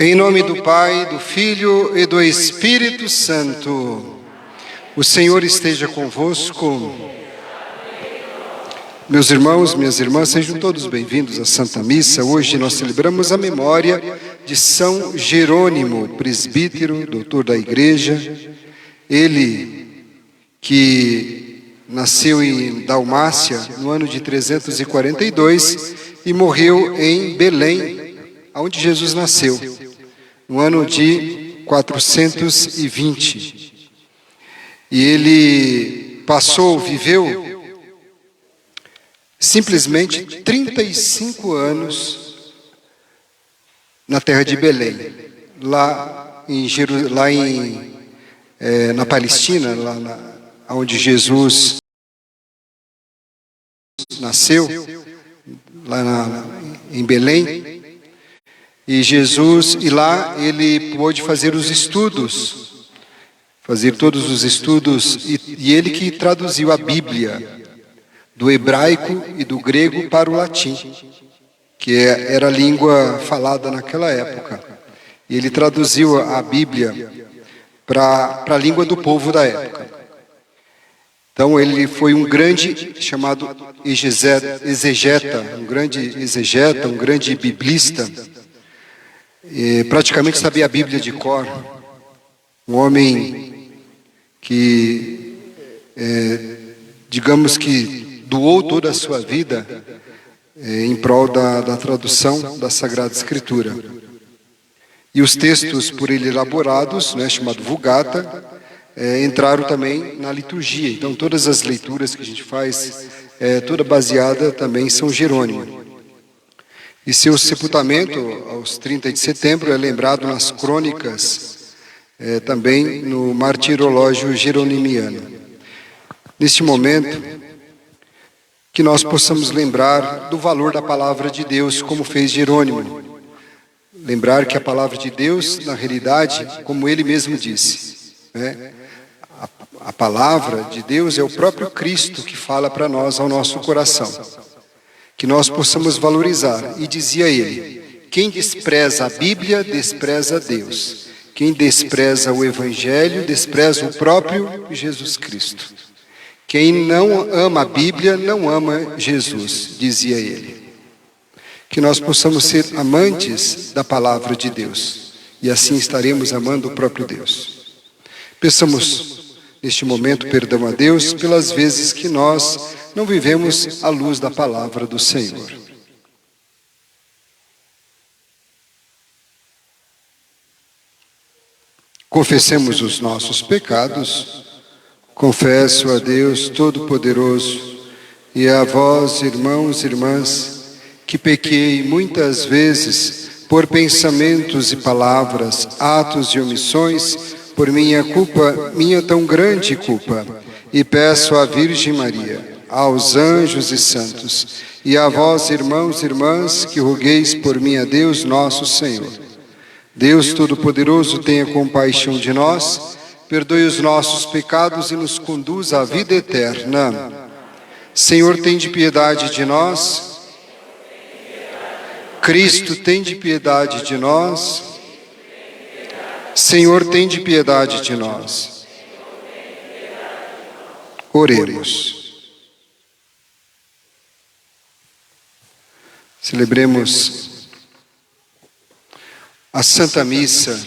Em nome do Pai, do Filho e do Espírito Santo. O Senhor esteja convosco. Meus irmãos, minhas irmãs, sejam todos bem-vindos à Santa Missa. Hoje nós celebramos a memória de São Jerônimo, presbítero, doutor da Igreja. Ele que nasceu em Dalmácia no ano de 342 e morreu em Belém, onde Jesus nasceu, no ano de 420. E ele viveu simplesmente 35 anos na terra de Belém, na Palestina, onde Jesus nasceu, em Belém. E lá ele pôde fazer os estudos, todos os estudos, e ele que traduziu a Bíblia do hebraico e do grego para o latim, que era a língua falada naquela época. E ele traduziu a Bíblia para a língua do povo da época. Então ele foi um grande, chamado exegeta, um grande biblista. Praticamente sabia a Bíblia de cor. Um homem que, digamos que doou toda a sua vida em prol da tradução da Sagrada Escritura. E os textos por ele elaborados, chamado Vulgata, entraram também na liturgia. Então todas as leituras que a gente faz, toda baseada também em São Jerônimo. E seu sepultamento, aos 30 de setembro, é lembrado nas crônicas, também no martirológio jeronimiano. Neste momento, que nós possamos lembrar do valor da palavra de Deus, como fez Jerônimo. Lembrar que a palavra de Deus, na realidade, como ele mesmo disse, a palavra de Deus é o próprio Cristo que fala para nós, ao nosso coração. Que nós possamos valorizar. E dizia ele: quem despreza a Bíblia, despreza a Deus. Quem despreza o Evangelho, despreza o próprio Jesus Cristo. Quem não ama a Bíblia, não ama Jesus, dizia ele. Que nós possamos ser amantes da palavra de Deus. E assim estaremos amando o próprio Deus. Peçamos neste momento perdão a Deus pelas vezes que nós não vivemos à luz da palavra do Senhor. Confessemos os nossos pecados. Confesso a Deus Todo-Poderoso e a vós, irmãos e irmãs, que pequei muitas vezes por pensamentos e palavras, atos e omissões, por minha culpa, minha tão grande culpa, e peço à Virgem Maria, aos anjos e santos, e a vós, irmãos e irmãs, que rogueis por mim a Deus nosso Senhor. Deus Todo-Poderoso, tenha compaixão de nós, perdoe os nossos pecados e nos conduza à vida eterna. Senhor, tende piedade de nós. Cristo, tende piedade de nós. Senhor, tende piedade de nós. Oremos. Celebremos a Santa Missa,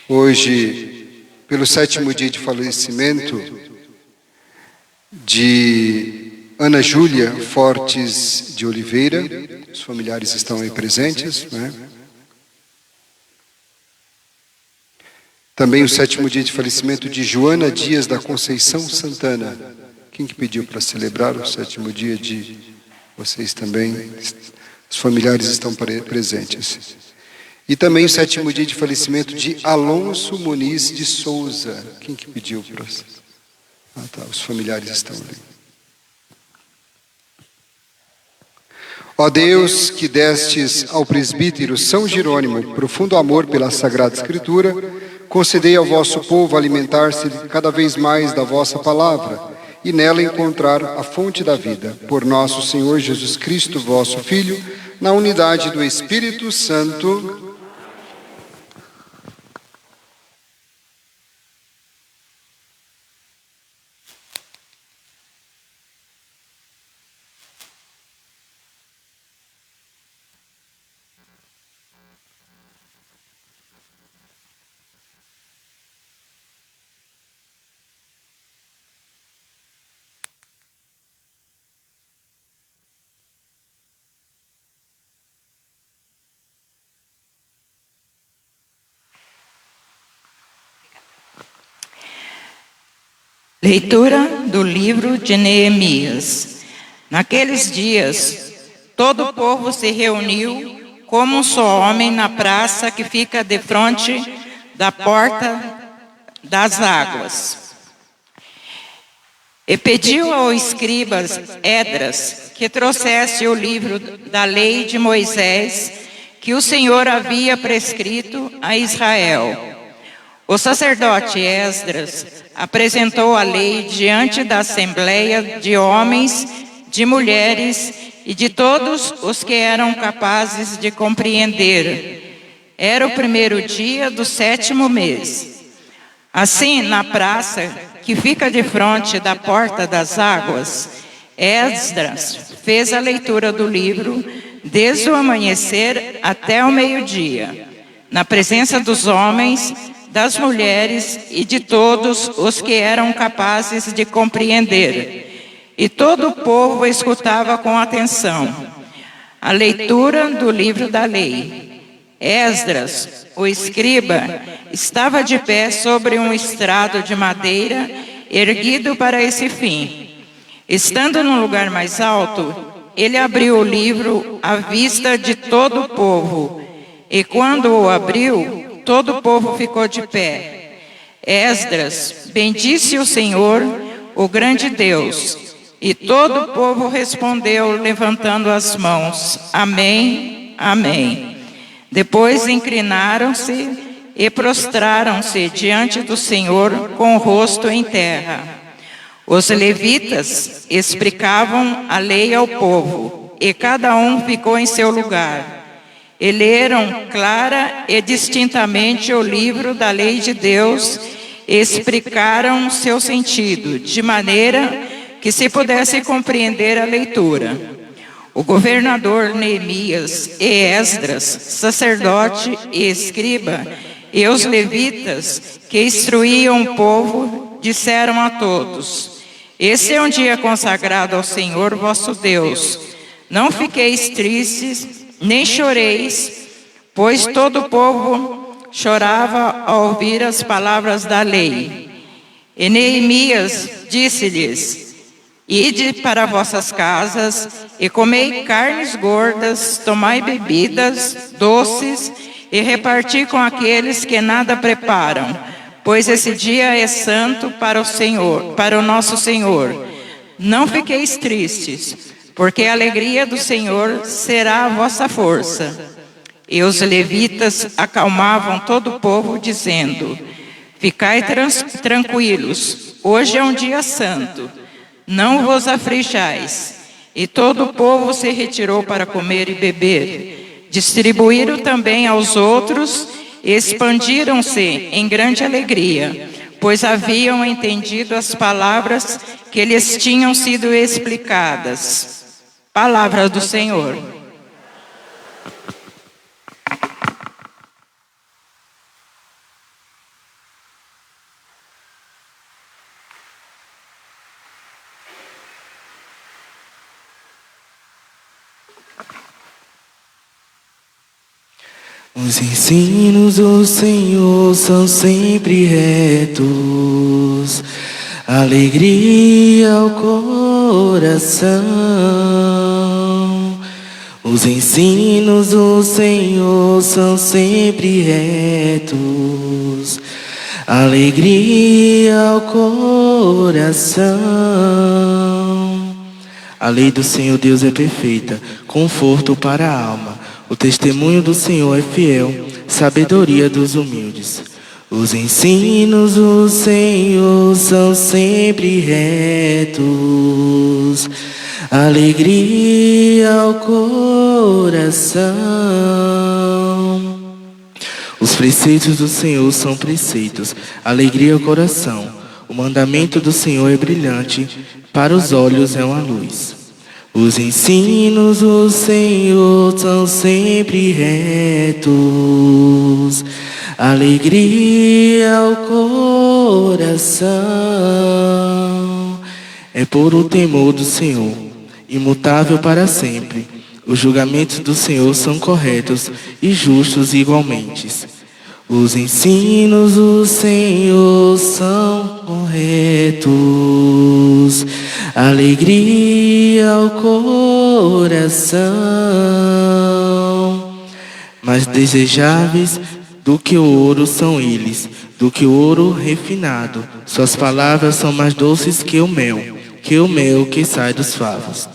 hoje, pelo 7º dia de falecimento de Ana Júlia Fortes de Oliveira. Os familiares estão aí presentes, Também o 7º dia de falecimento de Joana Dias da Conceição Santana. Quem que pediu para celebrar o 7º dia de... Vocês também, os familiares estão presentes. E também o 7º dia de falecimento de Alonso Muniz de Souza. Quem que pediu para... os familiares estão ali. Ó Deus, que destes ao presbítero São Jerônimo profundo amor pela Sagrada Escritura, concedei ao vosso povo alimentar-se cada vez mais da vossa palavra, e nela encontrar a fonte da vida. Por nosso Senhor Jesus Cristo, vosso Filho, na unidade do Espírito Santo. Leitura do livro de Neemias. Naqueles dias, todo o povo se reuniu como um só homem na praça que fica defronte da porta das águas. E pediu ao escriba Esdras que trouxesse o livro da lei de Moisés que o Senhor havia prescrito a Israel. O sacerdote Esdras apresentou a lei diante da assembleia de homens, de mulheres e de todos os que eram capazes de compreender. Era o primeiro dia do 7º mês. Assim, na praça que fica de frente da porta das águas, Esdras fez a leitura do livro desde o amanhecer até o meio-dia, na presença dos homens, das mulheres e de todos os que eram capazes de compreender. E todo o povo escutava com atenção a leitura do livro da lei. Esdras, o escriba, estava de pé sobre um estrado de madeira erguido para esse fim. Estando num lugar mais alto, ele abriu o livro à vista de todo o povo. E quando o abriu, todo o povo ficou de pé. Esdras bendisse o Senhor, o grande Deus. E todo o povo respondeu, levantando as mãos. Amém, amém. Depois inclinaram-se e prostraram-se diante do Senhor com o rosto em terra. Os levitas explicavam a lei ao povo, e cada um ficou em seu lugar. E leram clara e distintamente o livro da lei de Deus e explicaram seu sentido, de maneira que se pudesse compreender a leitura. O governador Neemias e Esdras, sacerdote e escriba, e os levitas que instruíam o povo, disseram a todos: esse é um dia consagrado ao Senhor vosso Deus. Não fiqueis tristes, nem choreis, pois todo o povo chorava ao ouvir as palavras da lei. E Neemias disse-lhes: ide para vossas casas e comei carnes gordas, tomai bebidas doces e reparti com aqueles que nada preparam, pois esse dia é santo para o Senhor, para o nosso Senhor. Não fiqueis tristes, porque a alegria do Senhor será a vossa força. E os levitas acalmavam todo o povo, dizendo: ficai tranquilos, hoje é um dia santo, não vos aflijais. E todo o povo se retirou para comer e beber. Distribuíram também aos outros e expandiram-se em grande alegria, pois haviam entendido as palavras que lhes tinham sido explicadas. Palavra do Senhor. Os ensinos do Senhor são sempre retos, alegria ao coração. Os ensinos do Senhor são sempre retos, alegria ao coração. A lei do Senhor Deus é perfeita, conforto para a alma. O testemunho do Senhor é fiel, sabedoria dos humildes. Os ensinos do Senhor são sempre retos, alegria ao coração. Os preceitos do Senhor são preceitos, alegria ao coração. O mandamento do Senhor é brilhante, para os olhos é uma luz. Os ensinos do Senhor são sempre retos, alegria ao coração. É por o temor do Senhor, imutável para sempre. Os julgamentos do Senhor são corretos e justos igualmente. Os ensinos do Senhor são corretos, alegria ao coração. Mais desejáveis do que o ouro são eles, do que o ouro refinado. Suas palavras são mais doces que o mel que sai dos favos.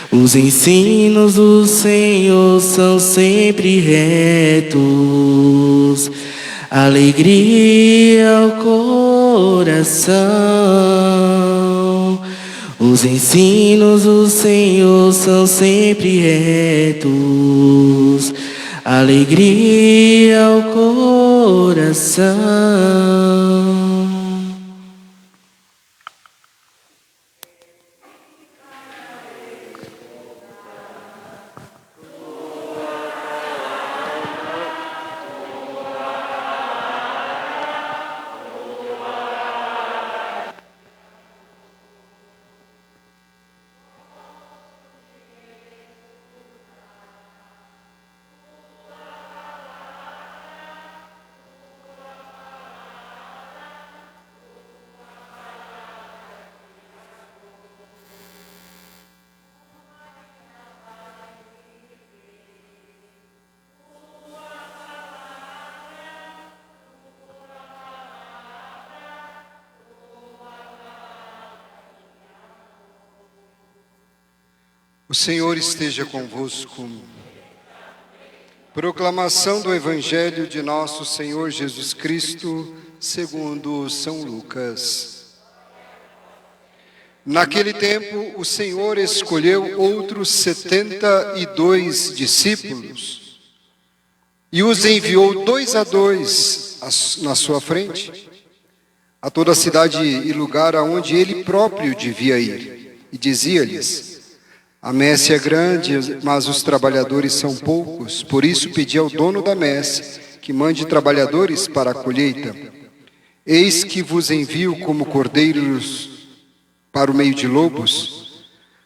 Os ensinos do Senhor são sempre retos, alegria ao coração. Os ensinos do Senhor são sempre retos, alegria ao coração. O Senhor esteja convosco. Proclamação do Evangelho de nosso Senhor Jesus Cristo, segundo São Lucas. Naquele tempo, o Senhor escolheu outros 72 discípulos e os enviou 2 a 2 na sua frente, a toda a cidade e lugar aonde ele próprio devia ir. E dizia-lhes: a messe é grande, mas os trabalhadores são poucos. Por isso pedi ao dono da messe que mande trabalhadores para a colheita. Eis que vos envio como cordeiros para o meio de lobos.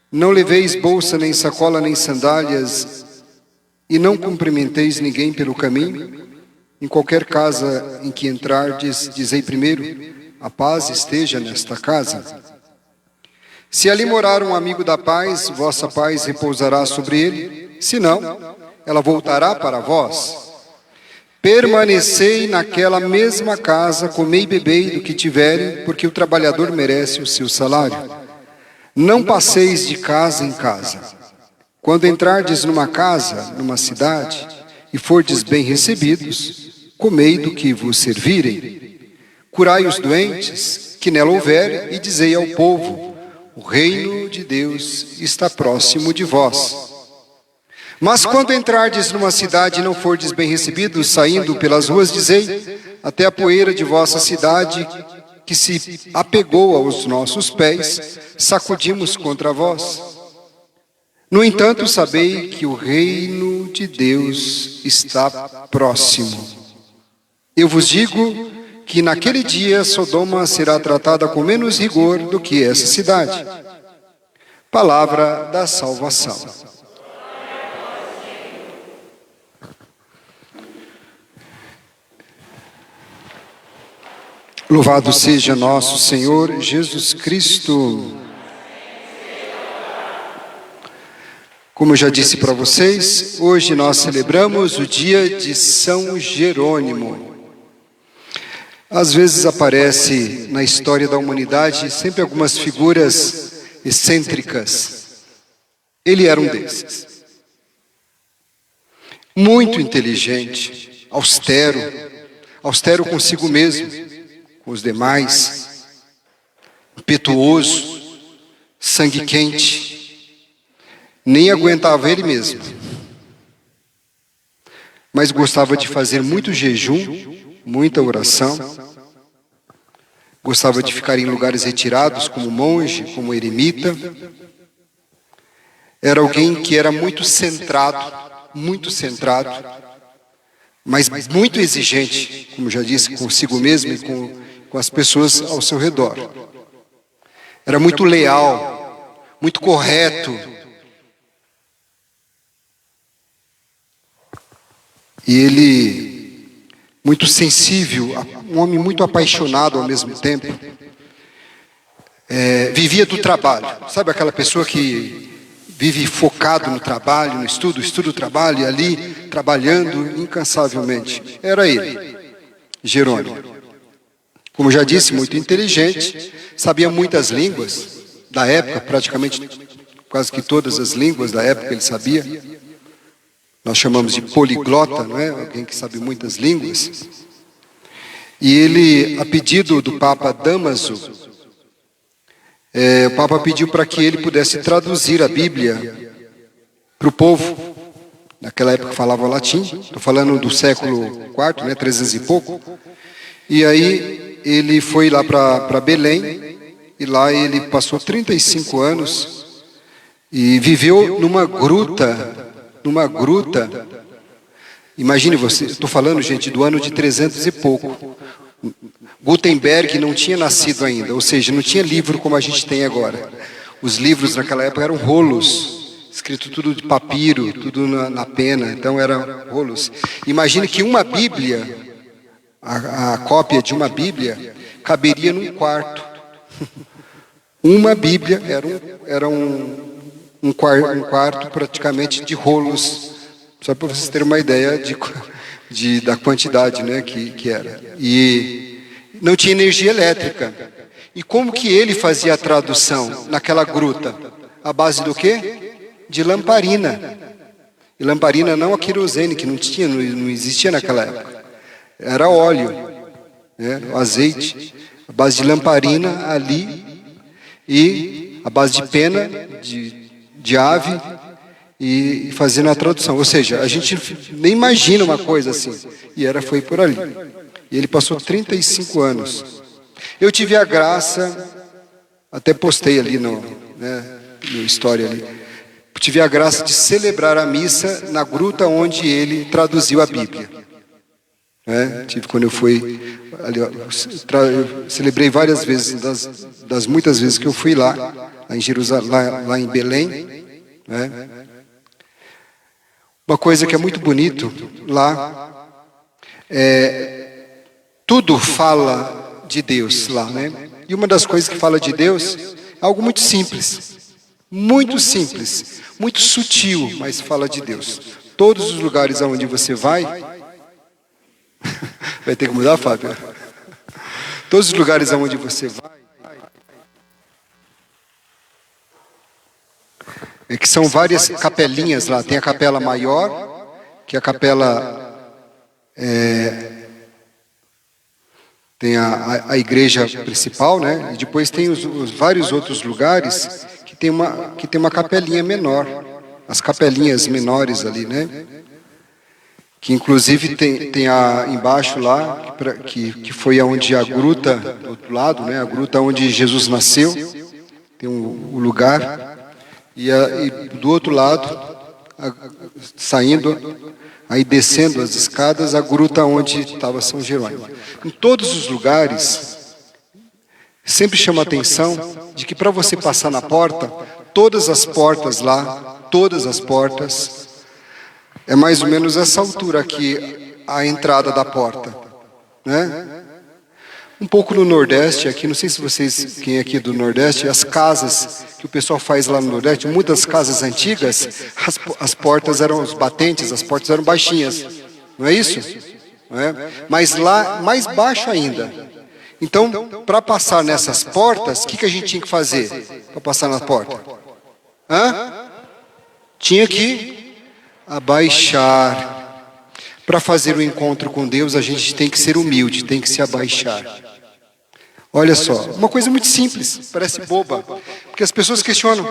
Não leveis bolsa, nem sacola, nem sandálias, e não cumprimenteis ninguém pelo caminho. Em qualquer casa em que entrardes, dizei primeiro: a paz esteja nesta casa. Se ali morar um amigo da paz, vossa paz repousará sobre ele. Se não, ela voltará para vós. Permanecei naquela mesma casa, comei e bebei do que tiverem, porque o trabalhador merece o seu salário. Não passeis de casa em casa. Quando entrardes numa casa, numa cidade, e fordes bem recebidos, comei do que vos servirem. Curai os doentes que nela houver, e dizei ao povo: o reino de Deus está próximo de vós. Mas quando entrardes numa cidade e não fordes bem recebidos, saindo pelas ruas, dizei: até a poeira de vossa cidade, que se apegou aos nossos pés, sacudimos contra vós. No entanto, sabei que o reino de Deus está próximo. Eu vos digo que naquele dia Sodoma será tratada com menos rigor do que essa cidade. Palavra da salvação. Louvado seja nosso Senhor Jesus Cristo. Como eu já disse para vocês, hoje nós celebramos o dia de São Jerônimo. Às vezes aparece na história da humanidade sempre algumas figuras excêntricas. Ele era um desses. Muito inteligente, austero consigo mesmo, com os demais, impetuoso, sangue quente, nem aguentava ele mesmo. Mas gostava de fazer muito jejum, muita oração. Gostava de ficar em lugares retirados, como monge, como eremita. Era alguém que era muito centrado, mas muito exigente, como já disse, consigo mesmo e com as pessoas ao seu redor. Era muito leal, muito correto. E ele, muito sensível, um homem muito apaixonado ao mesmo tempo. Vivia do trabalho. Sabe aquela pessoa que vive focado no trabalho, no estudo, trabalho, e ali, trabalhando incansavelmente. Era ele, Jerônimo. Como já disse, muito inteligente, sabia muitas línguas da época, praticamente quase que todas as línguas da época ele sabia. Nós chamamos de poliglota, não é? Alguém que sabe muitas línguas. E ele, a pedido do Papa Dámaso, o Papa pediu para que ele pudesse traduzir a Bíblia para o povo. Naquela época falava latim, estou falando do século IV, né, 300 e pouco. E aí ele foi lá para Belém, e lá ele passou 35 anos e viveu numa gruta. Imagine você, estou falando, gente, do ano de 300 e pouco. Gutenberg não tinha nascido ainda, ou seja, não tinha livro como a gente tem agora. Os livros naquela época eram rolos, escrito tudo de papiro, tudo na pena, então eram rolos. Imagine que uma Bíblia, a cópia de uma Bíblia, caberia num quarto. Uma Bíblia era um quarto praticamente de rolos, só para vocês terem uma ideia da quantidade, né, que era. E não tinha energia elétrica. E como que ele fazia a tradução naquela gruta? À base do quê? De lamparina. E lamparina não a querosene, que não existia naquela época. Era óleo, né, azeite. A base de lamparina ali e a base de pena de ave e fazendo a tradução. Ou seja, a gente nem imagina uma coisa assim. E foi por ali. E ele passou 35 anos. Eu tive a graça, até postei ali no História ali, tive a graça de celebrar a missa na gruta onde ele traduziu a Bíblia. Quando eu fui ali, eu celebrei várias vezes, das muitas vezes que eu fui lá em Jerusalém, lá em Belém. Uma coisa que é muito bonito lá, tudo fala de Deus lá, né? E uma das coisas que fala de Deus é algo muito simples, muito sutil, mas fala de Deus. Todos os lugares aonde você vai ter que mudar, Fábio? Todos os lugares aonde você vai, que são várias capelinhas lá. Tem a capela maior, que é a capela... tem a igreja principal, né? E depois tem os vários outros lugares que tem uma capelinha menor. As capelinhas menores ali, né? Que inclusive tem embaixo lá, que foi onde a gruta, do outro lado, né? A gruta onde Jesus nasceu. Tem um lugar. E do outro lado, saindo, aí descendo as escadas, a gruta onde estava São Jerônimo. Em todos os lugares, sempre chama a atenção de que para você passar na porta, todas as portas lá, é mais ou menos essa altura aqui, a entrada da porta, né? Um pouco no Nordeste, aqui, não sei se vocês, quem é aqui do Nordeste, as casas que o pessoal faz lá no Nordeste, muitas casas antigas, as portas eram, os batentes, as portas eram baixinhas, não é isso? Não é? Mas lá, mais baixo ainda. Então, para passar nessas portas, o que a gente tinha que fazer para passar na porta? Tinha que abaixar. Para fazer o encontro com Deus, a gente tem que ser humilde, tem que se abaixar. Olha só, uma coisa muito simples, parece boba, porque as pessoas questionam,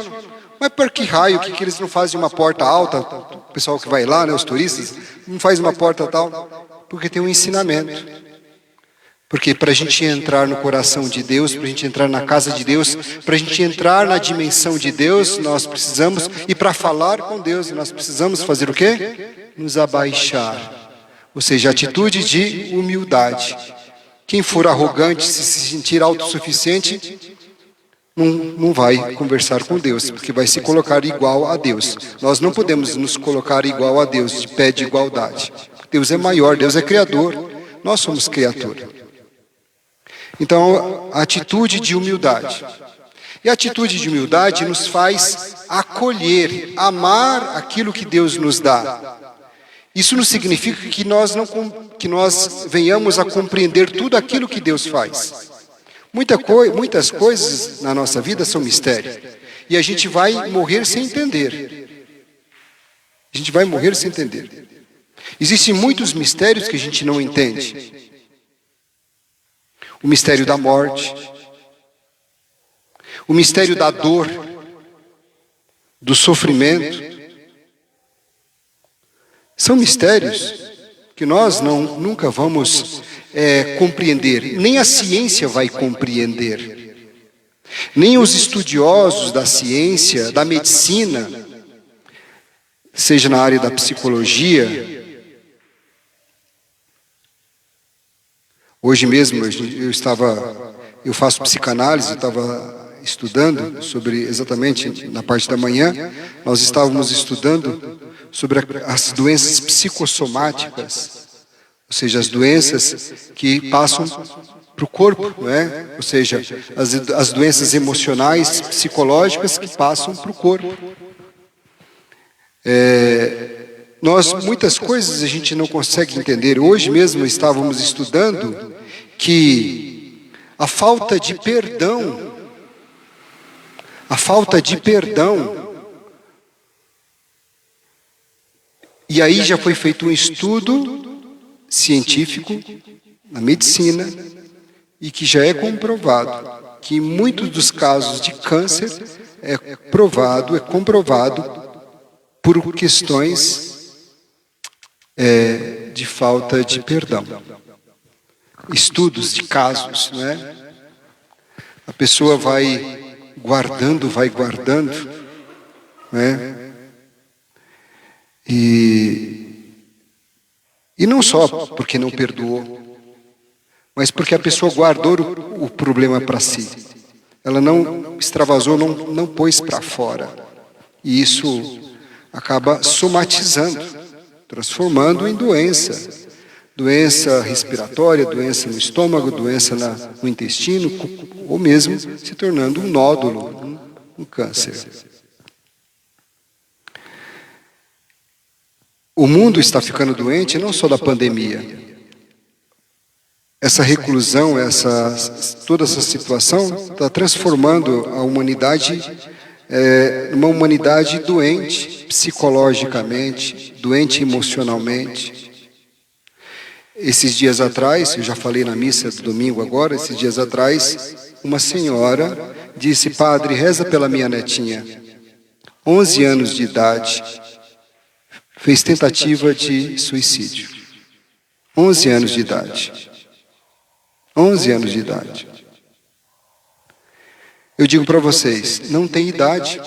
Mas por que raio que eles não fazem uma porta alta? O pessoal que vai lá, né, os turistas, não faz uma porta tal? Porque tem um ensinamento. Porque para a gente entrar no coração de Deus, para a gente entrar na casa de Deus, para a gente entrar na dimensão de Deus, nós precisamos, e para falar com Deus, nós precisamos fazer o quê? Nos abaixar. Ou seja, atitude de humildade. Quem for arrogante, se sentir autossuficiente, não vai conversar com Deus, porque vai se colocar igual a Deus. Nós não podemos nos colocar igual a Deus, de pé de igualdade. Deus é maior, Deus é criador, nós somos criatura. Então, a atitude de humildade. E a atitude de humildade nos faz acolher, amar aquilo que Deus nos dá. Isso não significa que nós venhamos a compreender tudo aquilo que Deus faz. Muitas coisas na nossa vida são mistério. E a gente vai morrer sem entender. A gente vai morrer sem entender. Existem muitos mistérios que a gente não entende. O mistério da morte, o mistério da dor, do sofrimento. São mistérios que nós nunca vamos compreender, nem a ciência vai compreender, nem os estudiosos da ciência, da medicina, seja na área da psicologia. Hoje mesmo eu faço psicanálise, estava estudando sobre, exatamente na parte da manhã, nós estávamos estudando sobre as doenças psicossomáticas, ou seja, as doenças que passam para o corpo, não é? Ou seja, as doenças emocionais, psicológicas que passam para o corpo. Muitas coisas a gente não consegue entender. Hoje mesmo estávamos estudando que a falta de perdão, e aí já foi feito um estudo científico na medicina e que já é comprovado que em muitos dos casos de câncer é comprovado por questões de falta de perdão. Estudos de casos, não é? A pessoa vai guardando, não é? E não só porque não perdoou, mas porque a pessoa guardou o problema para si. Ela não extravasou, não pôs para fora. E isso acaba somatizando, transformando em doença. Doença respiratória, doença no estômago, doença no intestino, ou mesmo se tornando um nódulo, um câncer. O mundo está ficando doente não só da pandemia. Essa reclusão, toda essa situação está transformando a humanidade numa humanidade doente psicologicamente, doente emocionalmente. Esses dias atrás, eu já falei na missa do domingo agora, esses dias atrás, uma senhora disse: padre, reza pela minha netinha, 11 anos de idade, fez tentativa de suicídio. 11 anos de idade. 11 anos de idade. Eu digo para vocês, não tem idade.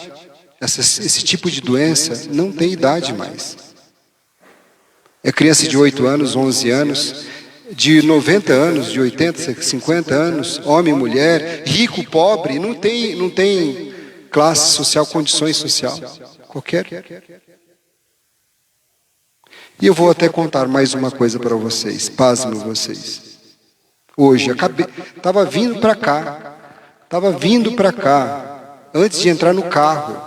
Esse tipo de doença não tem idade mais. É criança de 8 anos, 11 anos, de 90 anos, de 80, 50 anos, homem, mulher, rico, pobre, não tem classe social, condições social, qualquer. E eu vou até contar mais uma coisa para vocês, pasmem vocês. Hoje, estava vindo para cá, antes de entrar no carro,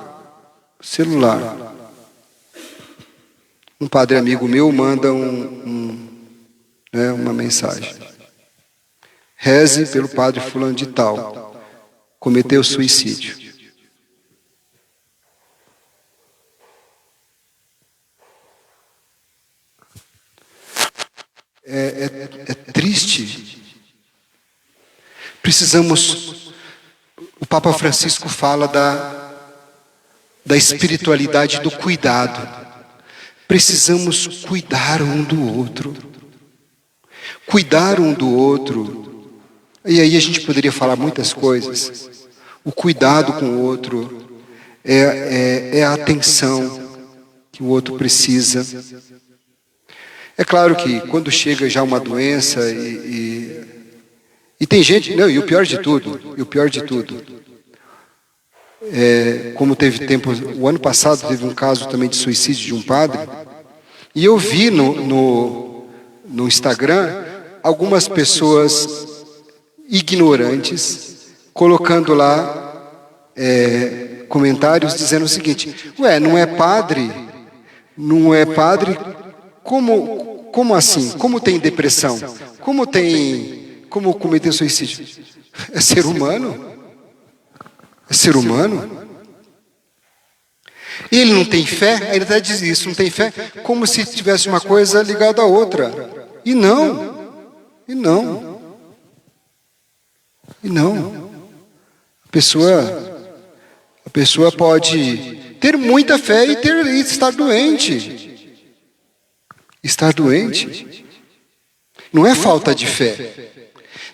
celular. Um padre amigo meu manda uma mensagem. Reze pelo padre fulano de tal, cometeu suicídio. É triste. Precisamos. O Papa Francisco fala da espiritualidade do cuidado. Precisamos cuidar um do outro. Cuidar um do outro. E aí a gente poderia falar muitas coisas. O cuidado com o outro é a atenção que o outro precisa. É claro que quando chega já uma doença e tem gente, não, e o pior de tudo, como teve tempo, o ano passado teve um caso também de suicídio de um padre, e eu vi no Instagram algumas pessoas ignorantes colocando lá comentários dizendo o seguinte: ué, não é padre, como assim? Como tem depressão? Como cometer suicídio? É ser humano? É ser humano? Ele não tem fé? Ele até diz isso, não tem fé, como se tivesse uma coisa ligada à outra. E não. A pessoa pode ter muita fé e estar doente. Estar doente. Não é falta de fé.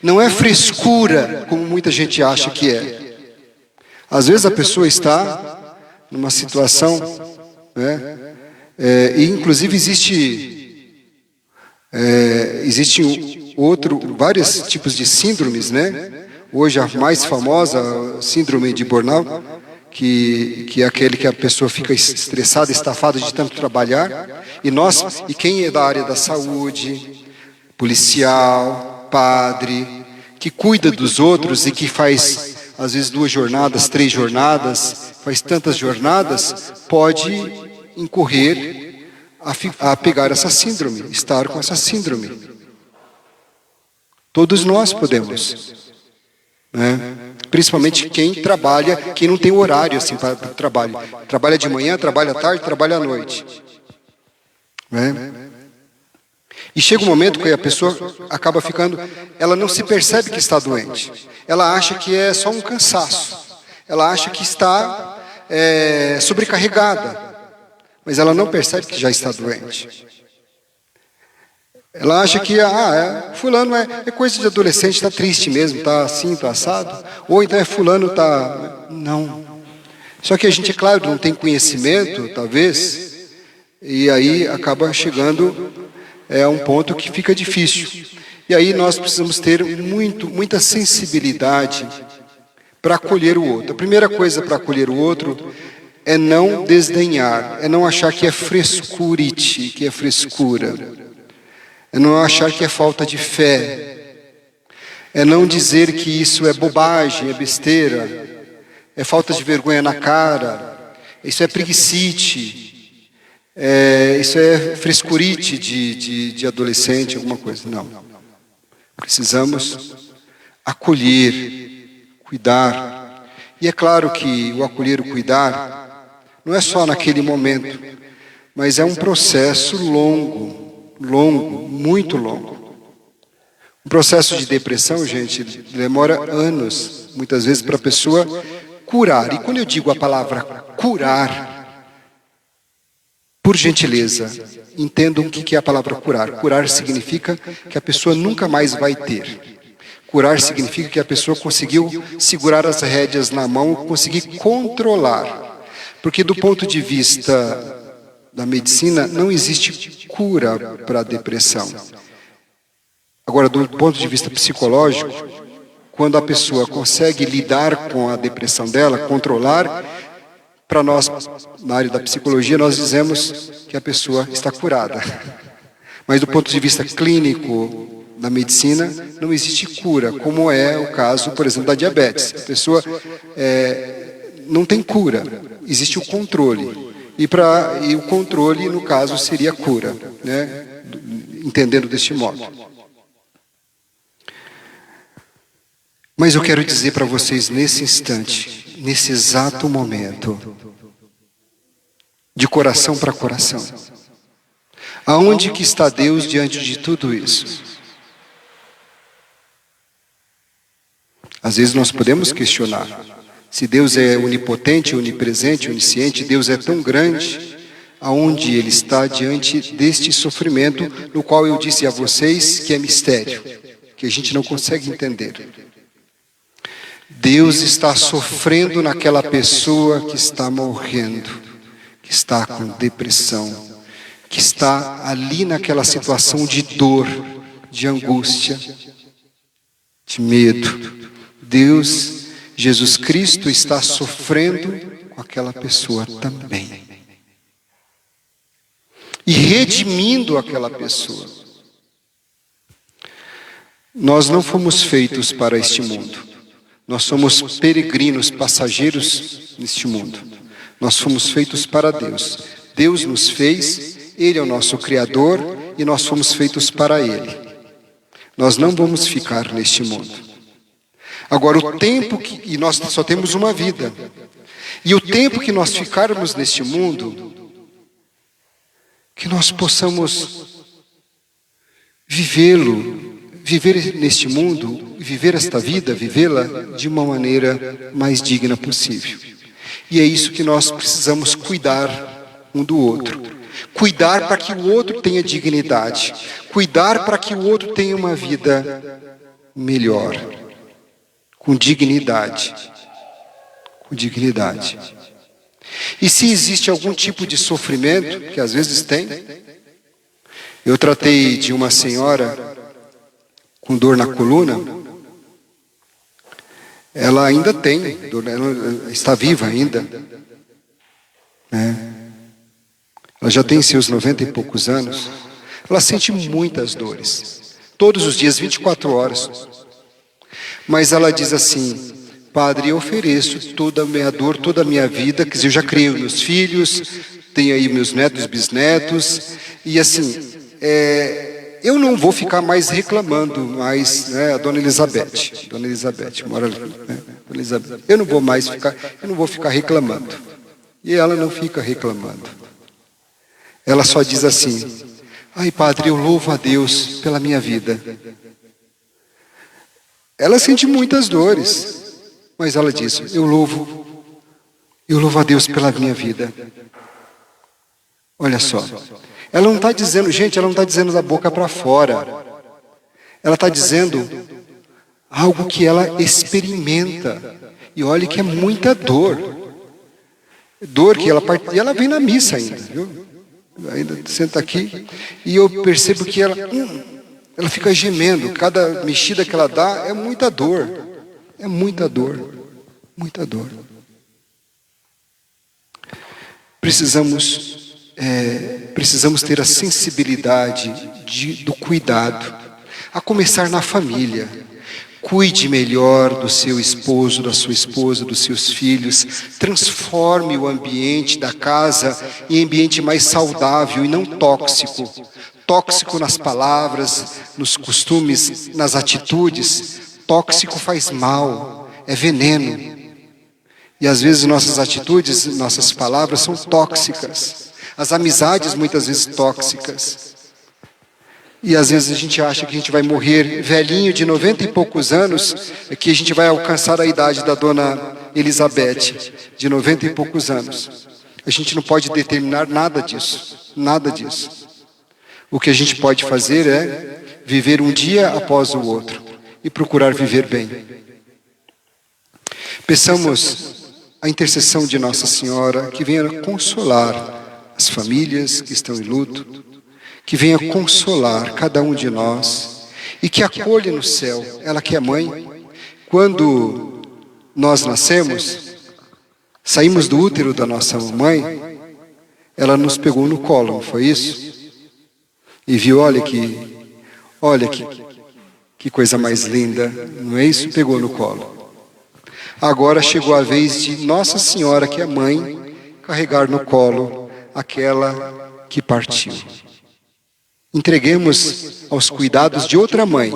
Não é frescura, como muita gente acha que é. Às vezes a pessoa está numa situação, né? E inclusive existe vários tipos de síndromes, né? Hoje a mais famosa, a síndrome de burnout, que é aquele que a pessoa fica estressada, estafada de tanto trabalhar. E quem é da área da saúde, policial, padre, que cuida dos outros e que faz às vezes 2 jornadas, 3 jornadas, faz tantas jornadas, pode incorrer a pegar essa síndrome, estar com essa síndrome. Todos nós podemos, né? Principalmente quem trabalha, quem não tem horário assim para trabalho. Trabalha de manhã, trabalha à tarde, trabalha à noite. Né? E chega um momento que a pessoa acaba ela não se percebe que está doente. Ela acha que é só um cansaço. Ela acha que está sobrecarregada. Mas ela não percebe que já está doente. Ela acha que fulano é coisa de adolescente, está triste mesmo, está assim, está assado. Ou então fulano está... Não. Só que a gente, é claro, não tem conhecimento, talvez, e aí acaba chegando a um ponto que fica difícil. E aí nós precisamos ter muita sensibilidade para acolher o outro. A primeira coisa para acolher o outro é não desdenhar, é não achar que é frescurite, que é frescura. É não achar que é falta de fé. É não dizer que isso é bobagem, é besteira. É falta de vergonha na cara. Isso é preguicite. Isso é frescurite de adolescente, alguma coisa. Não. Precisamos acolher, cuidar. E é claro que o acolher, o cuidar, não é só naquele momento, mas é um processo longo, muito longo. Um processo de depressão, gente, demora anos, muitas vezes, para a pessoa curar. E quando eu digo a palavra curar, por gentileza, entendam o que é a palavra curar. Curar significa que a pessoa nunca mais vai ter. Curar significa que a pessoa conseguiu segurar as rédeas na mão, conseguir controlar. Porque do ponto de vista da medicina, não existe cura para a depressão. Agora, do ponto de vista psicológico, quando a pessoa consegue lidar com a depressão dela, controlar, para nós, na área da psicologia, nós dizemos que a pessoa está curada. Mas do ponto de vista clínico, da medicina, não existe cura, como é o caso, por exemplo, da diabetes. A pessoa não tem cura, existe o controle. E o controle, no caso, seria a cura, né? Entendendo deste modo. Mas eu quero dizer para vocês nesse instante, nesse exato momento, de coração para coração, aonde que está Deus diante de tudo isso? Às vezes nós podemos questionar, Se Deus é onipotente, onipresente, onisciente, Deus é tão grande, aonde Ele está diante deste sofrimento, no qual eu disse a vocês que é mistério, que a gente não consegue entender. Deus está sofrendo naquela pessoa que está morrendo, que está com depressão, que está ali naquela situação de dor, de angústia, de medo. Deus, Jesus Cristo, está sofrendo com aquela pessoa também. E redimindo aquela pessoa. Nós não fomos feitos para este mundo. Nós somos peregrinos, passageiros neste mundo. Nós fomos feitos para Deus. Deus nos fez, Ele é o nosso Criador e nós fomos feitos para Ele. Nós não vamos ficar neste mundo. Agora, o tempo e nós só temos uma vida. E o tempo que nós ficarmos neste mundo, que nós possamos viver neste mundo, viver esta vida, vivê-la de uma maneira mais digna possível. E é isso que nós precisamos cuidar um do outro. Cuidar para que o outro tenha dignidade. Cuidar para que o outro tenha uma vida melhor. Com dignidade. Com dignidade. E se existe algum tipo de sofrimento, que às vezes tem, eu tratei de uma senhora com dor na coluna, ela ainda tem, ela está viva ainda, né? Ela já tem seus 90 e poucos anos, ela sente muitas dores, todos os dias, 24 horas, mas ela diz assim: Padre, eu ofereço toda a minha dor, toda a minha vida, quer dizer, eu já criei meus filhos, tenho aí meus netos, bisnetos, e assim, eu não vou ficar mais reclamando, né, a Dona Elizabeth mora ali, né, Dona Elizabeth, eu não vou ficar reclamando. E ela não fica reclamando. Ela só diz assim: ai, Padre, eu louvo a Deus pela minha vida. Ela sente muitas dores, mas ela diz: eu louvo a Deus pela minha vida. Olha só, ela não está dizendo, gente, ela não está dizendo da boca para fora. Ela está dizendo algo que ela experimenta. E olha que é muita dor. Dor que e ela vem na missa ainda, viu? Ainda senta aqui e eu percebo que ela fica gemendo. Cada mexida que ela dá é muita dor. É muita dor. Muita dor. Precisamos ter a sensibilidade do cuidado, a começar na família. Cuide melhor do seu esposo, da sua esposa, dos seus filhos. Transforme o ambiente da casa em ambiente mais saudável e não tóxico. Tóxico nas palavras, nos costumes, nas atitudes. Tóxico faz mal, é veneno. E às vezes nossas atitudes, nossas palavras são tóxicas. As amizades muitas vezes tóxicas. E às vezes a gente acha que a gente vai morrer velhinho de 90 e poucos anos, que a gente vai alcançar a idade da Dona Elizabeth, de 90 e poucos anos. A gente não pode determinar nada disso, nada disso. O que a gente pode fazer é viver um dia após o outro e procurar viver bem. Peçamos a intercessão de Nossa Senhora, que venha consolar as famílias que estão em luto, que venha consolar cada um de nós e que acolha no céu, ela que é mãe. Quando nós nascemos, saímos do útero da nossa mãe, ela nos pegou no colo, não foi isso? E viu, olha que coisa mais linda, não é isso? Pegou no colo. Agora chegou a vez de Nossa Senhora, que é mãe, carregar no colo aquela que partiu. Entreguemos aos cuidados de outra mãe,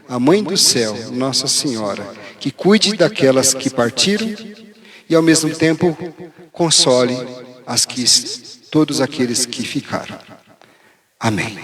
a Mãe do Céu, Nossa Senhora, que cuide daquelas que partiram e ao mesmo tempo console todos aqueles que ficaram. Amém.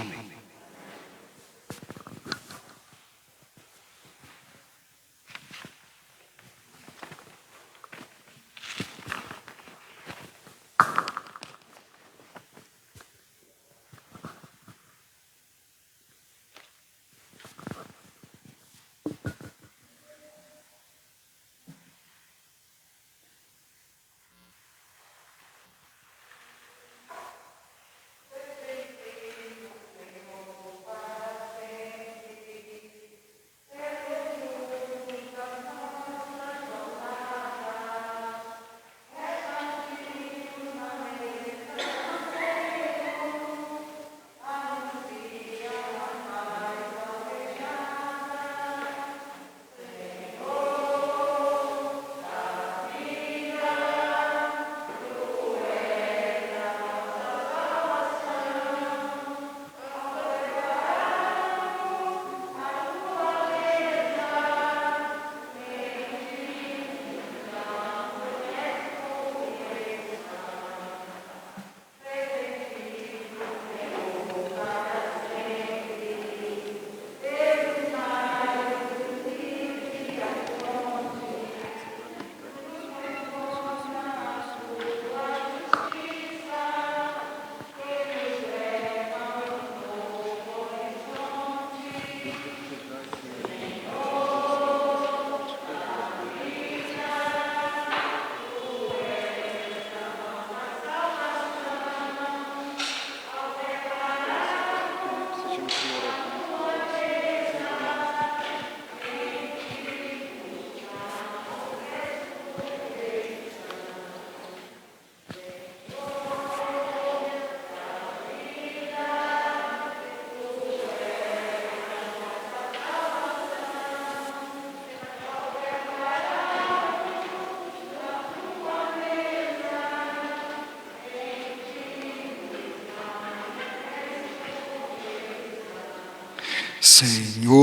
Senhor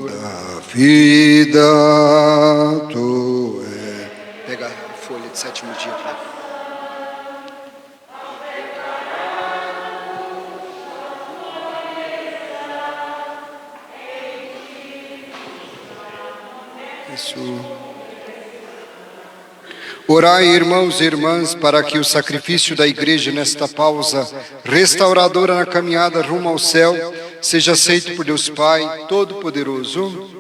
da vida, tu és. Pega a folha de sétimo dia. Isso. Orai, irmãos e irmãs, para que o sacrifício da igreja nesta pausa restauradora na caminhada rumo ao céu seja aceito por Deus Pai Todo-Poderoso.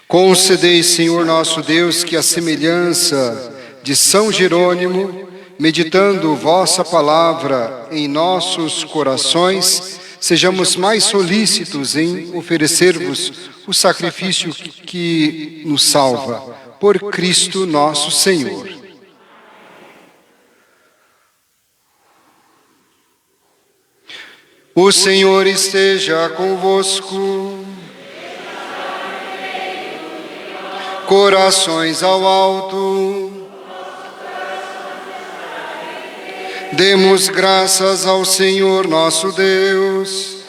Concedei, Senhor nosso Deus, que a semelhança de São Jerônimo, meditando vossa palavra em nossos corações, sejamos mais solícitos em oferecer-vos o sacrifício que nos salva, por Cristo nosso Senhor. O Senhor esteja convosco. Corações ao alto. Demos graças ao Senhor nosso Deus.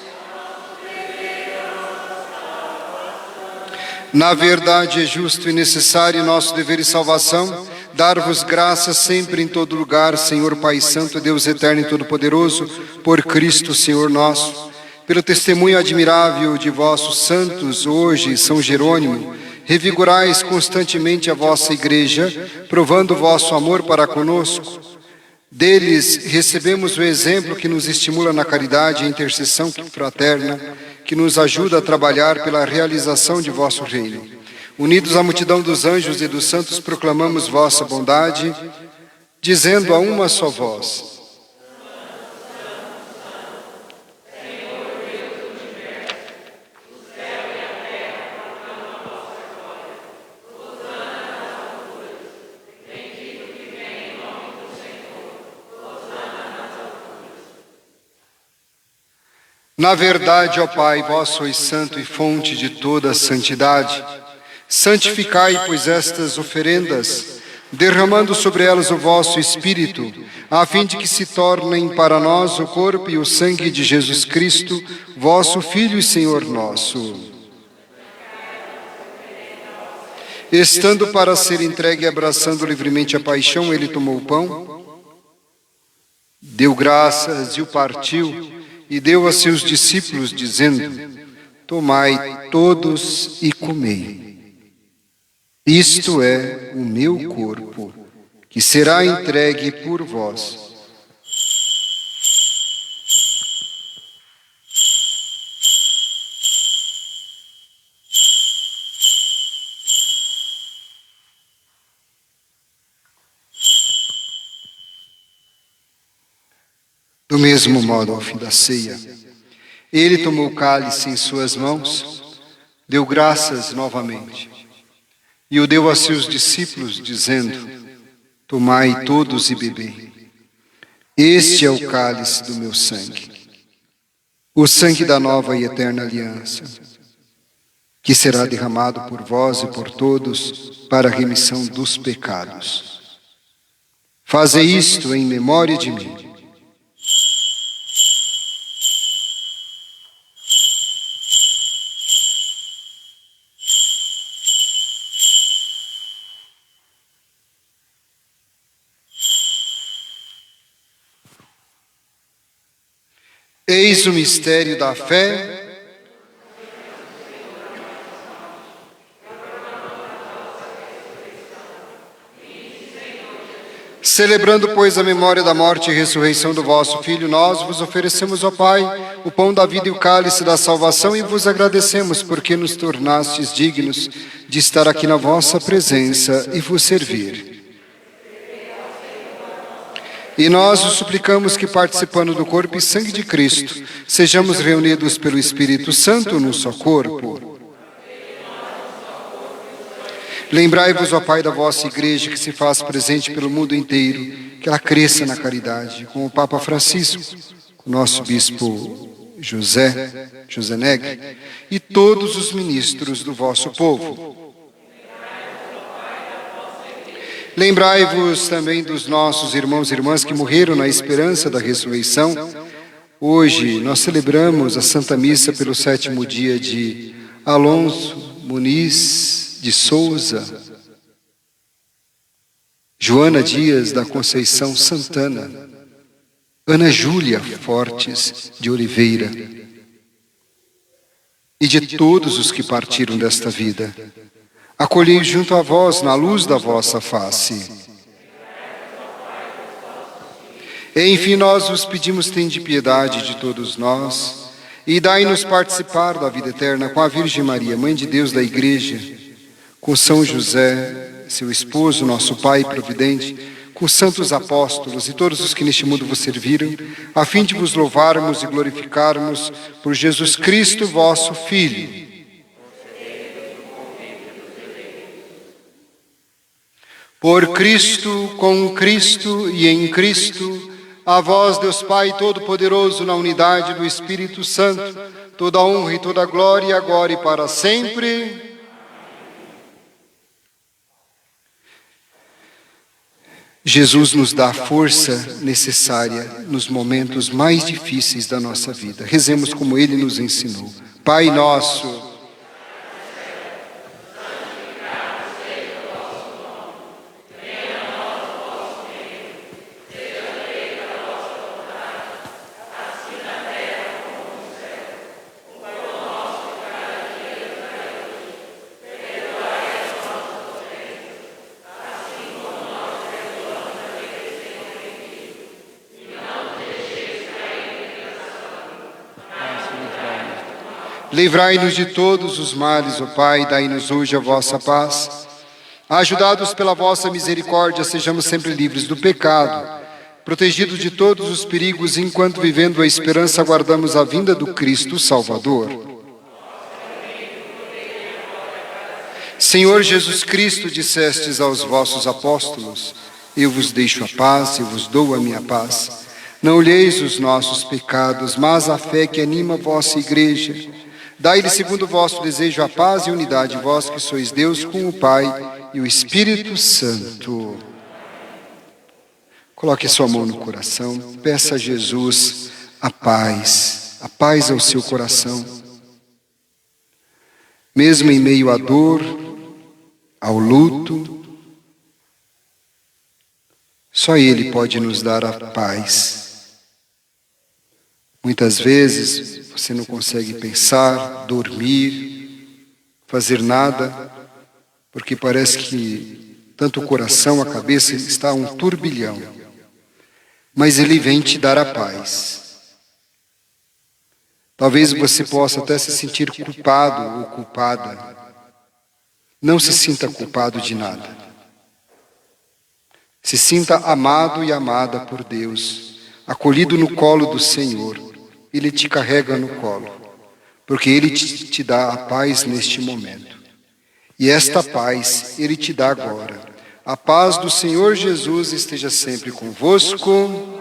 Na verdade é justo e necessário nosso dever e salvação dar-vos graças sempre em todo lugar, Senhor Pai Santo, Deus eterno e todo-poderoso, por Cristo Senhor nosso. Pelo testemunho admirável de vossos santos, hoje, São Jerônimo, revigorais constantemente a vossa igreja, provando vosso amor para conosco. Deles recebemos o exemplo que nos estimula na caridade e intercessão fraterna, que nos ajuda a trabalhar pela realização de vosso reino. Unidos à multidão dos anjos e dos santos, proclamamos vossa bondade, dizendo a uma só voz: na verdade, ó Pai, vós sois santo e fonte de toda a santidade. Santificai, pois, estas oferendas, derramando sobre elas o vosso Espírito, a fim de que se tornem para nós o corpo e o sangue de Jesus Cristo, vosso Filho e Senhor nosso. Estando para ser entregue e abraçando livremente a paixão, ele tomou o pão, deu graças e o partiu, e deu a seus discípulos, dizendo: tomai todos e comei. Isto é o meu corpo, que será entregue por vós. Do mesmo modo, ao fim da ceia, ele tomou o cálice em suas mãos, deu graças novamente, e o deu a seus discípulos, dizendo: tomai todos e bebei. Este é o cálice do meu sangue, o sangue da nova e eterna aliança, que será derramado por vós e por todos para a remissão dos pecados. Fazei isto em memória de mim. Eis o mistério da fé. Celebrando, pois, a memória da morte e ressurreição do vosso Filho, nós vos oferecemos, ó Pai, o pão da vida e o cálice da salvação, e vos agradecemos porque nos tornastes dignos de estar aqui na vossa presença e vos servir. E nós os suplicamos que, participando do corpo e sangue de Cristo, sejamos reunidos pelo Espírito Santo num só corpo. Lembrai-vos, ó Pai, da vossa Igreja, que se faz presente pelo mundo inteiro, que ela cresça na caridade, com o Papa Francisco, o nosso Bispo José Neg, e todos os ministros do vosso povo. Lembrai-vos também dos nossos irmãos e irmãs que morreram na esperança da ressurreição. Hoje nós celebramos a Santa Missa pelo 7º dia de Alonso Muniz de Souza, Joana Dias da Conceição Santana, Ana Júlia Fortes de Oliveira e de todos os que partiram desta vida. Acolhei junto a vós na luz da vossa face. E, enfim, nós vos pedimos, tende piedade de todos nós e dai-nos participar da vida eterna com a Virgem Maria, Mãe de Deus da Igreja, com São José, seu esposo, nosso Pai providente, com os santos apóstolos e todos os que neste mundo vos serviram, a fim de vos louvarmos e glorificarmos por Jesus Cristo, vosso Filho. Por Cristo, com Cristo e em Cristo, a vós, Deus Pai Todo-Poderoso, na unidade do Espírito Santo, toda a honra e toda a glória, agora e para sempre. Jesus nos dá a força necessária nos momentos mais difíceis da nossa vida. Rezemos como Ele nos ensinou. Pai nosso, livrai-nos de todos os males, ó Pai, dai-nos hoje a vossa paz. Ajudados pela vossa misericórdia, sejamos sempre livres do pecado, protegidos de todos os perigos, enquanto vivendo a esperança aguardamos a vinda do Cristo Salvador. Senhor Jesus Cristo, dissestes aos vossos apóstolos: eu vos deixo a paz, eu vos dou a minha paz. Não olheis os nossos pecados, mas a fé que anima a vossa igreja. Dai-lhe segundo o vosso desejo a paz e unidade, vós que sois Deus com o Pai e o Espírito Santo. Coloque sua mão no coração, peça a Jesus a paz ao seu coração. Mesmo em meio à dor, ao luto, só Ele pode nos dar a paz. Muitas vezes você não consegue pensar, dormir, fazer nada, porque parece que tanto o coração, a cabeça está um turbilhão. Mas Ele vem te dar a paz. Talvez você possa até se sentir culpado ou culpada. Não se sinta culpado de nada. Se sinta amado e amada por Deus, acolhido no colo do Senhor. Ele te carrega no colo, porque Ele te dá a paz neste momento. E esta paz Ele te dá agora. A paz do Senhor Jesus esteja sempre convosco.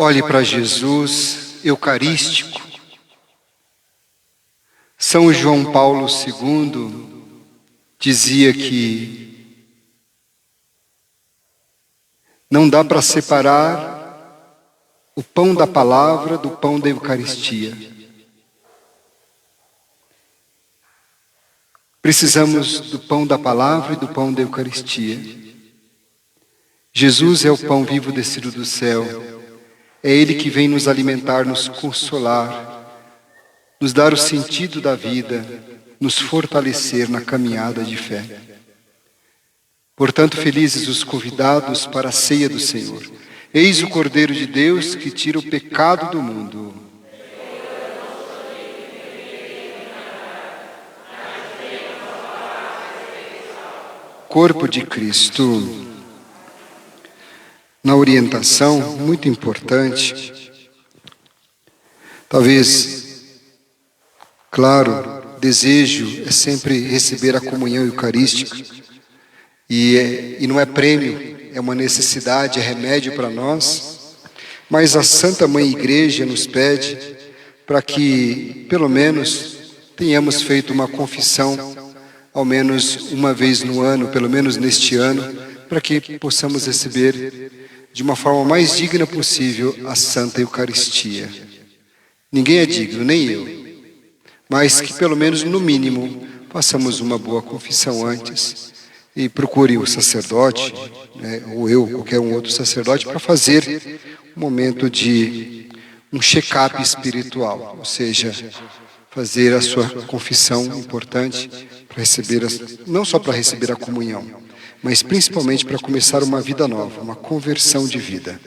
Olhe para Jesus eucarístico. São João Paulo II dizia que não dá para separar o pão da palavra do pão da Eucaristia. Precisamos do pão da palavra e do pão da Eucaristia. Jesus é o pão vivo descido do céu. É Ele que vem nos alimentar, nos consolar, nos dar o sentido da vida, nos fortalecer na caminhada de fé. Portanto, felizes os convidados para a ceia do Senhor. Eis o Cordeiro de Deus que tira o pecado do mundo. corpo de Cristo. Na orientação, muito importante, talvez, claro, desejo é sempre receber a comunhão eucarística, e não é prêmio, é uma necessidade, é remédio para nós, mas a Santa Mãe Igreja nos pede para que, pelo menos, tenhamos feito uma confissão, ao menos uma vez no ano, pelo menos neste ano, para que possamos receber de uma forma mais digna possível a Santa Eucaristia. Ninguém é digno, nem eu, mas que pelo menos no mínimo façamos uma boa confissão antes e procure o sacerdote, né, ou eu, qualquer um outro sacerdote, para fazer um momento de um check-up espiritual, ou seja, fazer a sua confissão importante para receber, não só para receber a comunhão, mas principalmente para começar uma vida nova, uma conversão de vida.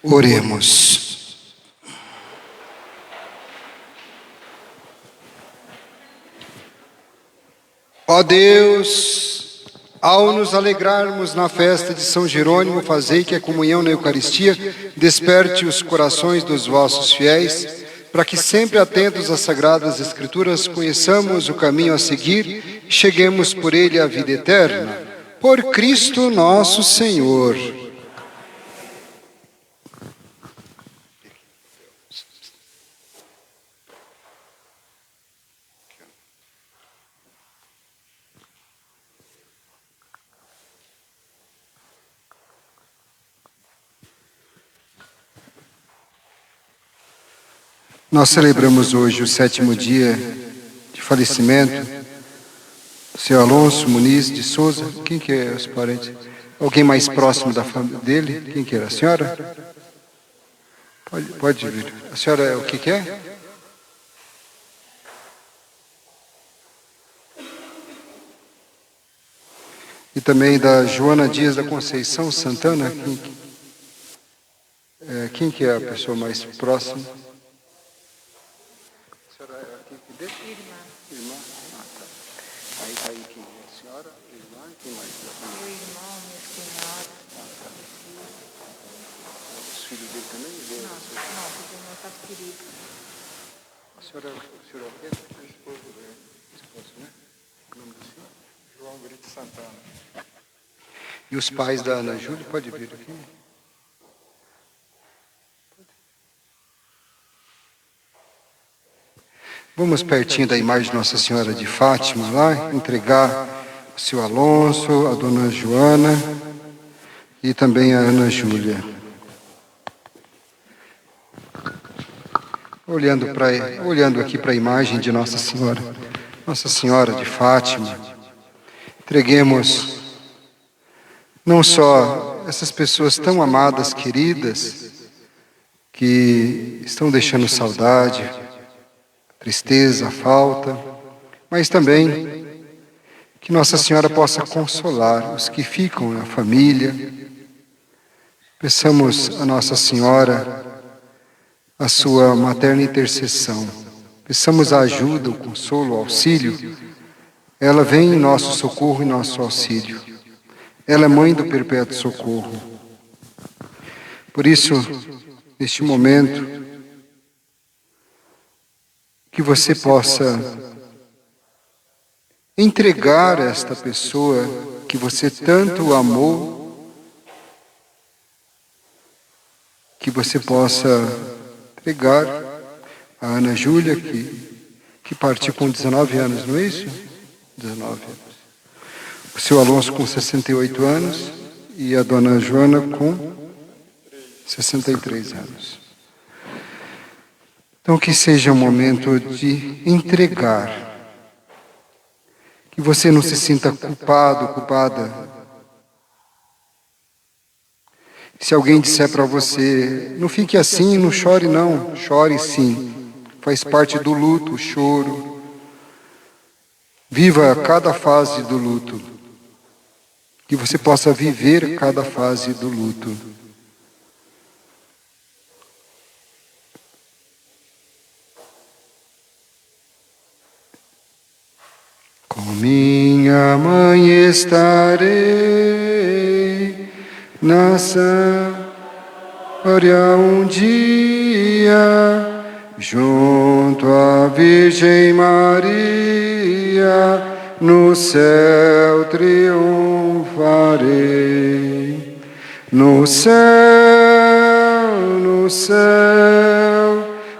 Oremos. Ó Deus, ao nos alegrarmos na festa de São Jerônimo, fazei que a comunhão na Eucaristia desperte os corações dos vossos fiéis, para que sempre atentos às Sagradas Escrituras conheçamos o caminho a seguir e cheguemos por ele à vida eterna. Por Cristo nosso Senhor. Nós celebramos hoje o 7º dia de falecimento do Sr. Alonso Muniz de Souza. Quem que é os parentes? Alguém mais próximo da família dele? Quem que era? A senhora? Pode vir. A senhora, o que é? E também da Joana Dias da Conceição Santana. Quem que é a pessoa mais próxima? Irmã. Ah, tá. Aí quem é? A senhora, irmã, quem mais? Meu irmão, minha cunhada. Ah, tá. Os filhos dele também? Não, porque o meu está adquirido. O senhor é o quê? Esposo, né? O nome do senhor? João Brito Santana. E os pais da Ana Júlia, pode vir aqui? Vamos pertinho da imagem de Nossa Senhora de Fátima lá, entregar o seu Alonso, a dona Joana e também a Ana Júlia. Olhando aqui para a imagem de Nossa Senhora de Fátima, entreguemos não só essas pessoas tão amadas, queridas, que estão deixando saudade, tristeza, falta, mas também que Nossa Senhora possa consolar os que ficam na família. Peçamos a Nossa Senhora a sua materna intercessão. Peçamos a ajuda, o consolo, o auxílio. Ela vem em nosso socorro e nosso auxílio. Ela é mãe do perpétuo socorro. Por isso, neste momento, que você possa entregar esta pessoa que você tanto amou, que você possa entregar a Ana Júlia, que partiu com 19 anos, não é isso? 19 anos. O seu Alonso com 68 anos e a dona Joana com 63 anos. Então, que seja um momento de entregar. Que você não se sinta culpado, culpada. Se alguém disser para você, não fique assim, não chore não. Chore sim. Faz parte do luto, o choro. Viva cada fase do luto. Que você possa viver cada fase do luto. Com minha mãe estarei na glória um dia, junto à Virgem Maria, no céu triunfarei. No céu,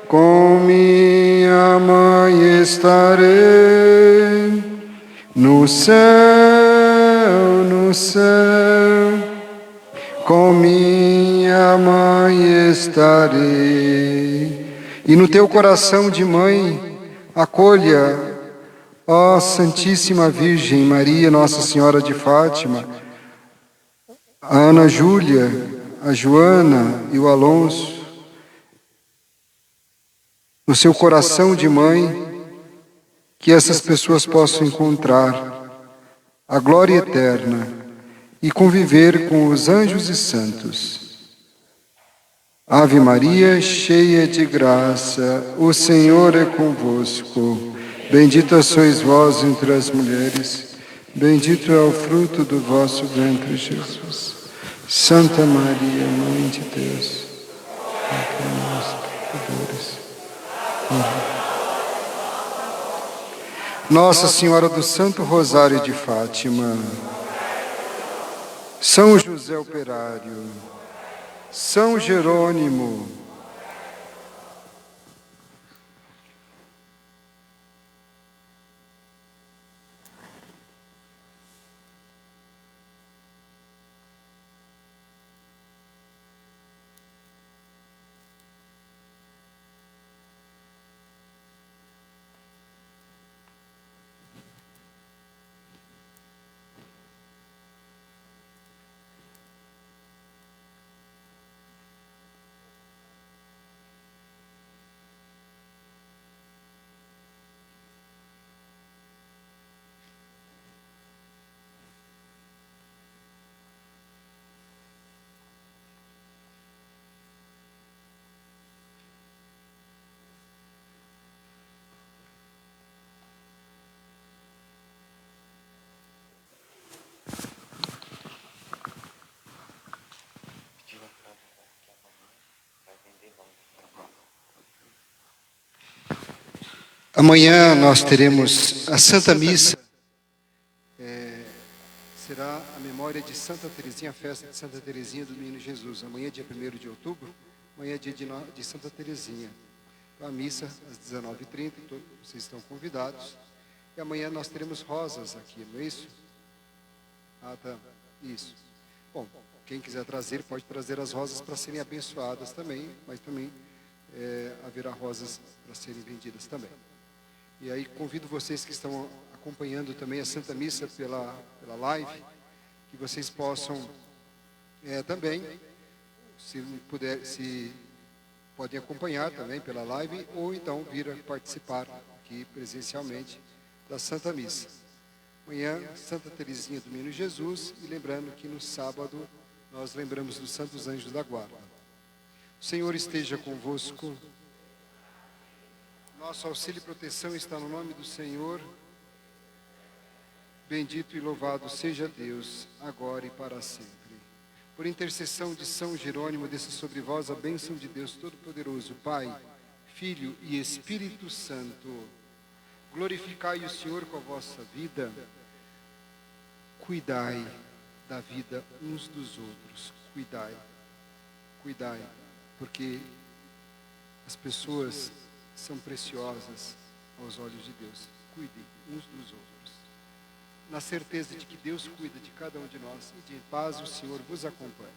com minha mãe estarei. No céu, com minha mãe estarei. E no teu coração de mãe, acolha, ó Santíssima Virgem Maria, Nossa Senhora de Fátima, a Ana Júlia, a Joana e o Alonso. No seu coração de mãe, que essas pessoas possam encontrar a glória eterna e conviver com os anjos e santos. Ave Maria, cheia de graça, o Senhor é convosco. Bendita sois vós entre as mulheres, bendito é o fruto do vosso ventre, Jesus. Santa Maria, Mãe de Deus, rogai por nós, pecadores. Nossa Senhora do Santo Rosário de Fátima, São José Operário, São Jerônimo, amanhã nós teremos a Santa Missa, será a memória de Santa Teresinha, a festa de Santa Teresinha do Menino Jesus. Amanhã, dia 1º de outubro, amanhã é dia de Santa Teresinha. A missa às 19h30, vocês estão convidados. E amanhã nós teremos rosas aqui, não é isso? Ah, tá. Isso. Bom, quem quiser trazer, pode trazer as rosas para serem abençoadas também, mas também haverá rosas para serem vendidas também. E aí convido vocês que estão acompanhando também a Santa Missa pela live, que vocês possam também, se podem acompanhar também pela live, ou então vir a participar aqui presencialmente da Santa Missa. Amanhã, Santa Teresinha do Menino Jesus, e lembrando que no sábado nós lembramos dos Santos Anjos da Guarda. O Senhor esteja convosco. Nosso auxílio e proteção está no nome do Senhor. Bendito e louvado seja Deus, agora e para sempre. Por intercessão de São Jerônimo, desça sobre vós a bênção de Deus Todo-Poderoso, Pai, Filho e Espírito Santo. Glorificai o Senhor com a vossa vida. Cuidai da vida uns dos outros. Cuidai, porque as pessoas são preciosas aos olhos de Deus. Cuidem uns dos outros. Na certeza de que Deus cuida de cada um de nós, e de paz o Senhor vos acompanhe.